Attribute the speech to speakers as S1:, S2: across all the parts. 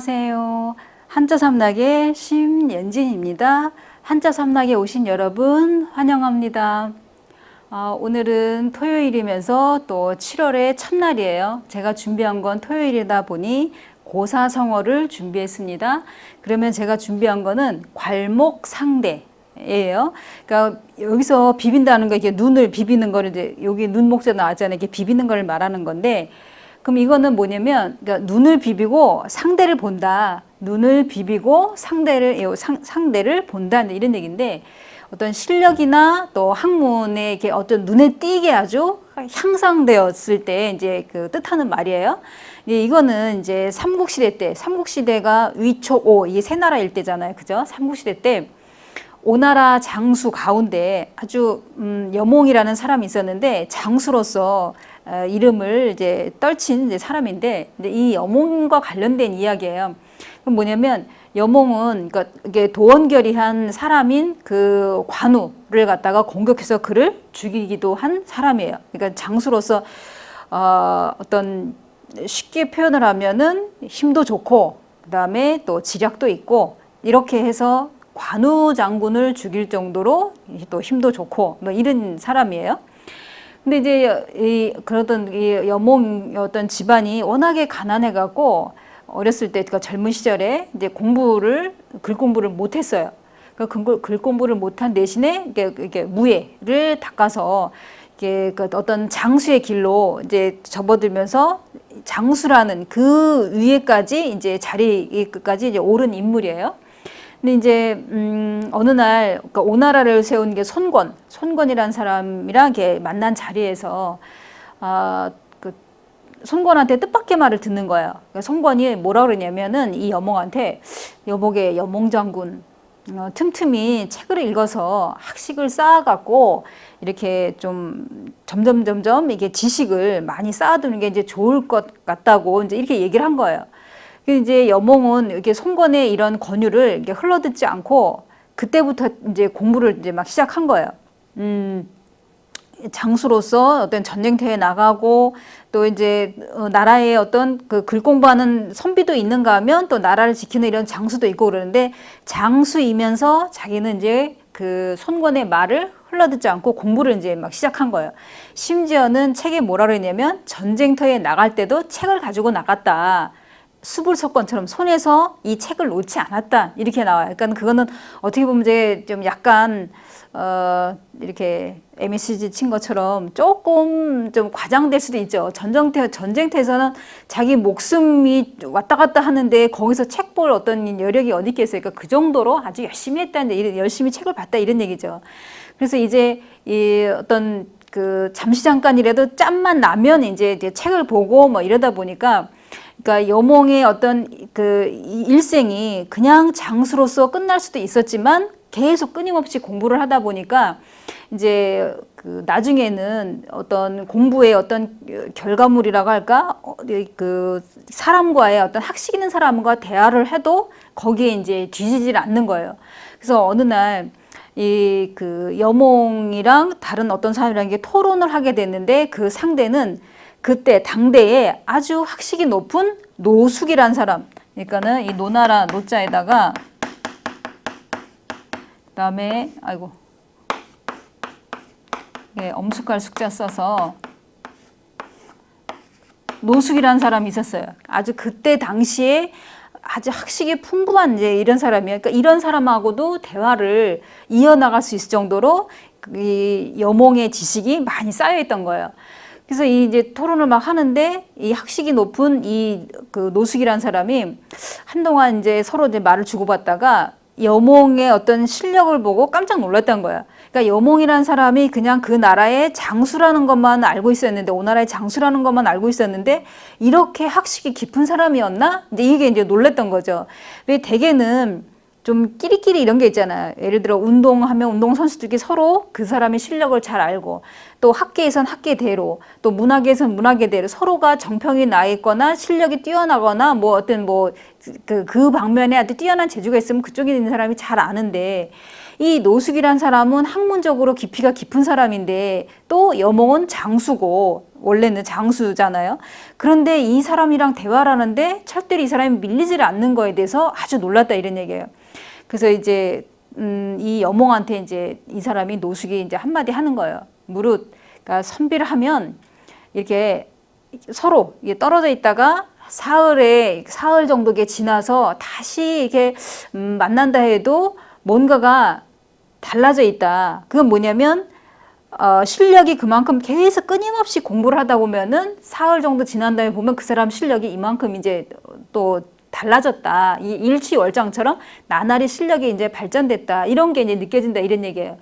S1: 안녕하세요. 한자삼락의 심연진입니다. 한자삼락에 오신 여러분 환영합니다. 오늘은 토요일이면서 또 7월의 첫날이에요. 제가 준비한 건 토요일이다 보니 고사성어를 준비했습니다. 그러면 제가 준비한 거는 괄목상대예요. 그러니까 여기서 비빈다는 거, 이게 눈을 비비는 거를 이제 여기 눈목자 나왔잖아요. 이렇게 비비는 걸 말하는 건데, 그럼 이거는 뭐냐면, 그러니까 눈을 비비고 상대를 본다. 눈을 비비고 상대를 본다. 이런 얘기인데, 어떤 실력이나 또 학문에 이렇게 어떤 눈에 띄게 아주 향상되었을 때 이제 그 뜻하는 말이에요. 이거는 이제 삼국시대 때, 삼국시대가 위촉오, 이게 세 나라일 때잖아요. 그죠? 삼국시대 때 오나라 장수 가운데 아주 여몽이라는 사람이 있었는데, 장수로서 이름을 이제 떨친 이제 사람인데, 이 여몽과 관련된 이야기예요. 그럼 뭐냐면, 여몽은 그러니까 이게 도원결의한 사람인 그 관우를 갖다가 공격해서 그를 죽이기도 한 사람이에요. 그러니까 장수로서 어떤 쉽게 표현을 하면은 힘도 좋고, 그 다음에 또 지략도 있고, 이렇게 해서 관우 장군을 죽일 정도로 또 힘도 좋고 뭐 이런 사람이에요. 근데 이제 그러던 이 여몽 어떤 집안이 워낙에 가난해 갖고 어렸을 때, 그러니까 젊은 시절에 이제 글 공부를 못 했어요. 그러니까 글 공부를 못한 대신에 이게 무예를 닦아서 이게 그 어떤 장수의 길로 이제 접어들면서 장수라는 그 위에까지 이제 자리까지 이제 오른 인물이에요. 근데 이제 어느 날 그러니까 오나라를 세운 게 손권이라는 사람이랑 이렇게 만난 자리에서 그 손권한테 뜻밖의 말을 듣는 거예요. 그러니까 손권이 뭐라 그러냐면은 이 여몽한테, 여보게 여몽 장군, 틈틈이 책을 읽어서 학식을 쌓아갖고 이렇게 좀 점점 이게 지식을 많이 쌓아두는 게 이제 좋을 것 같다고 이제 이렇게 얘기를 한 거예요. 이제 여몽은 이렇게 손권의 이런 권유를 이렇게 흘러듣지 않고 그때부터 이제 공부를 이제 막 시작한 거예요. 장수로서 어떤 전쟁터에 나가고 또 이제 나라의 어떤 그 글 공부하는 선비도 있는가 하면 또 나라를 지키는 이런 장수도 있고 그러는데, 장수이면서 자기는 이제 그 손권의 말을 흘러듣지 않고 공부를 이제 막 시작한 거예요. 심지어는 책에 뭐라 그랬냐면 전쟁터에 나갈 때도 책을 가지고 나갔다. 수불석권처럼 손에서 이 책을 놓지 않았다, 이렇게 나와요. 그러니까 그거는 어떻게 보면 이제 좀 약간 이렇게 MSG 친 것처럼 조금 좀 과장될 수도 있죠. 전쟁터에서는 자기 목숨이 왔다 갔다 하는데 거기서 책 볼 어떤 여력이 어디 있겠어요. 그러니까 그 정도로 아주 열심히 했다는데, 열심히 책을 봤다 이런 얘기죠. 그래서 이제 이 어떤 그 잠시 잠깐이라도 짬만 나면 이제 책을 보고 뭐 이러다 보니까, 그러니까 여몽의 어떤 그 일생이 그냥 장수로서 끝날 수도 있었지만 계속 끊임없이 공부를 하다 보니까 이제 그 나중에는 어떤 공부의 어떤 결과물이라고 할까, 그 사람과의 어떤 학식 있는 사람과 대화를 해도 거기에 이제 뒤지질 않는 거예요. 그래서 어느 날 이 그 여몽이랑 다른 어떤 사람이랑 이게 토론을 하게 됐는데, 그 상대는 그때 당대에 아주 학식이 높은 노숙이란 사람. 그러니까는 이 노나라 노자에다가 그다음에 엄숙할 숙자 써서 노숙이란 사람이 있었어요. 아주 그때 당시에 아주 학식이 풍부한 이제 이런 사람이에요. 그러니까 이런 사람하고도 대화를 이어나갈 수 있을 정도로 이 여몽의 지식이 많이 쌓여 있던 거예요. 그래서 이제 토론을 막 하는데, 이 학식이 높은 이 그 노숙이란 사람이 한동안 이제 서로 이제 말을 주고받다가 여몽의 어떤 실력을 보고 깜짝 놀랐던 거야. 그러니까 여몽이란 사람이 그냥 그 나라의 장수라는 것만 알고 있었는데, 오나라의 장수라는 것만 알고 있었는데 이렇게 학식이 깊은 사람이었나? 이제 이게 이제 놀랐던 거죠. 왜 대개는 좀 끼리끼리 이런 게 있잖아요. 예를 들어 운동하면 운동선수들끼리 서로 그 사람의 실력을 잘 알고, 또 학계에선 학계대로, 또 문학에선 문학계대로 서로가 정평이 나 있거나 실력이 뛰어나거나 뭐 어떤 뭐 그 방면에 아주 뛰어난 재주가 있으면 그쪽에 있는 사람이 잘 아는데, 이 노숙이란 사람은 학문적으로 깊이가 깊은 사람인데 또 여몽은 장수고 원래는 장수잖아요. 그런데 이 사람이랑 대화를 하는데 절대로 이 사람이 밀리지를 않는 거에 대해서 아주 놀랐다 이런 얘기예요. 그래서 이제 이 여몽한테 이제 이 사람이 노숙이 이제 한마디 하는 거예요. 무릇, 그러니까 선비를 하면 이렇게 서로 이게 떨어져 있다가 사흘 정도 지나서 다시 이렇게 만난다 해도 뭔가가 달라져 있다. 그건 뭐냐면 실력이 그만큼 계속 끊임없이 공부를 하다 보면은 사흘 정도 지난 다음에 보면 그 사람 실력이 이만큼 이제 또 달라졌다. 이 일취월장처럼 나날이 실력이 이제 발전됐다. 이런 게 이제 느껴진다. 이런 얘기예요.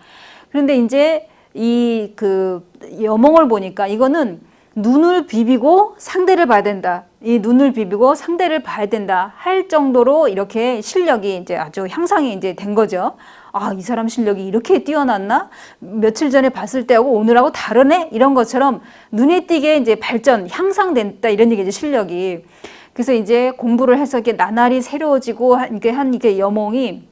S1: 그런데 이제 이 그 여몽을 보니까 이거는 눈을 비비고 상대를 봐야 된다. 이 눈을 비비고 상대를 봐야 된다 할 정도로 이렇게 실력이 이제 아주 향상이 이제 된 거죠. 아, 이 사람 실력이 이렇게 뛰어났나? 며칠 전에 봤을 때하고 오늘하고 다르네? 이런 것처럼 눈에 띄게 이제 발전, 향상됐다. 이런 얘기죠, 실력이. 그래서 이제 공부를 해서 이렇게 나날이 새로워지고 이게 여몽이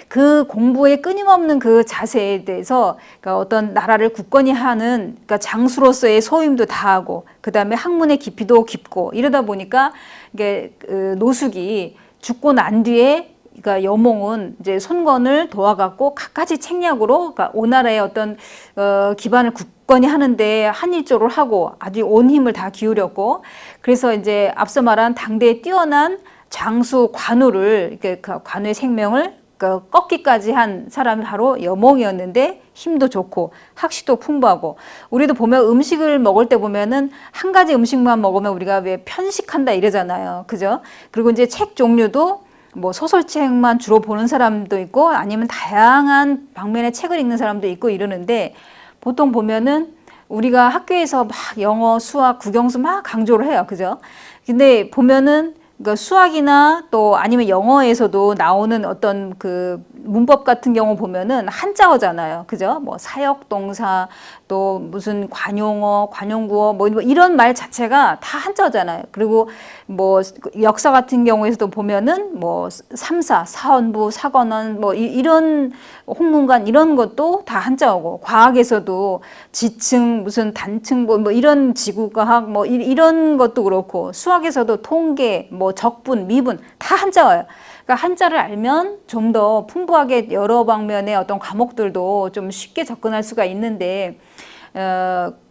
S1: 그 공부의 끊임없는 그 자세에 대해서 그러니까 어떤 나라를 굳건히 하는 그러니까 장수로서의 소임도 다하고 그 다음에 학문의 깊이도 깊고 이러다 보니까 이게 노숙이 죽고 난 뒤에 그러니까 여몽은 이제 손건을 도와갖고 갖가지 책략으로 그러니까 오나라의 어떤 기반을 굳건히 하는데 한일조를 하고 아주 온 힘을 다 기울였고 그래서 이제 앞서 말한 당대에 뛰어난 장수 관우를 그 관우의 생명을 꺾기까지 한 사람이 바로 여몽이었는데 힘도 좋고 학식도 풍부하고 우리도 보면 음식을 먹을 때 보면은 한 가지 음식만 먹으면 우리가 왜 편식한다 이러잖아요. 그죠? 그리고 이제 책 종류도 뭐 소설책만 주로 보는 사람도 있고 아니면 다양한 방면의 책을 읽는 사람도 있고 이러는데 보통 보면은 우리가 학교에서 막 영어, 수학, 국영수 막 강조를 해요. 그죠? 근데 보면은 그러니까 수학이나 또 아니면 영어에서도 나오는 어떤 그 문법 같은 경우 보면은 한자어잖아요. 그죠? 뭐 사역동사 또 무슨 관용어, 관용구어 뭐 이런 말 자체가 다 한자어잖아요. 그리고 뭐 역사 같은 경우에서도 보면은 뭐 삼사, 사헌부, 사관원 뭐 이런 홍문관 이런 것도 다 한자어고 과학에서도 지층 무슨 단층 뭐 이런 지구과학 뭐 이런 것도 그렇고 수학에서도 통계 뭐 적분, 미분 다 한자어예요. 그러니까 한자를 알면 좀 더 풍부하게 여러 방면의 어떤 과목들도 좀 쉽게 접근할 수가 있는데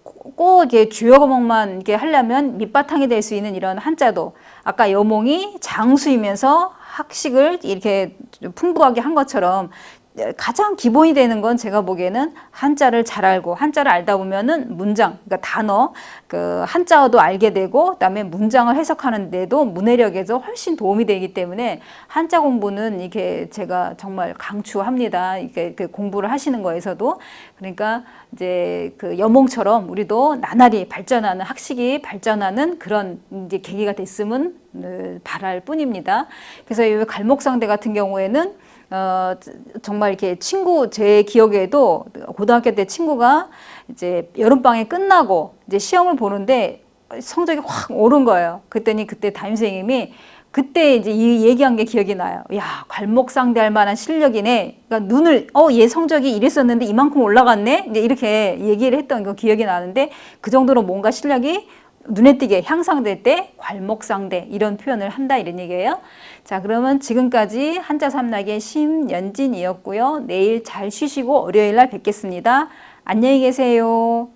S1: 꼭 이게 주요 과목만 이렇게 하려면 밑바탕이 될 수 있는 이런 한자도 아까 여몽이 장수이면서 학식을 이렇게 풍부하게 한 것처럼 가장 기본이 되는 건 제가 보기에는 한자를 잘 알고 한자를 알다 보면은 문장, 그러니까 단어, 그 한자어도 알게 되고 그다음에 문장을 해석하는 데도 문해력에도 훨씬 도움이 되기 때문에 한자 공부는 이게 제가 정말 강추합니다. 이게 그 공부를 하시는 거에서도 그러니까 이제 그 여몽처럼 우리도 나날이 발전하는 학식이 발전하는 그런 이제 계기가 됐으면 바랄 뿐입니다. 그래서 이 갈목상대 같은 경우에는 정말 이렇게 제 기억에도 고등학교 때 친구가 이제 여름방에 끝나고 이제 시험을 보는데 성적이 확 오른 거예요. 그랬더니 그때 담임선생님이 그때 이제 이 얘기한 게 기억이 나요. 야, 괄목상대할 만한 실력이네. 그러니까 얘 성적이 이랬었는데 이만큼 올라갔네. 이제 이렇게 얘기를 했던 거 기억이 나는데 그 정도로 뭔가 실력이 눈에 띄게 향상될 때 괄목상대 이런 표현을 한다 이런 얘기예요. 자, 그러면 지금까지 한자 삼락의 심연진이었고요. 내일 잘 쉬시고 월요일 날 뵙겠습니다. 안녕히 계세요.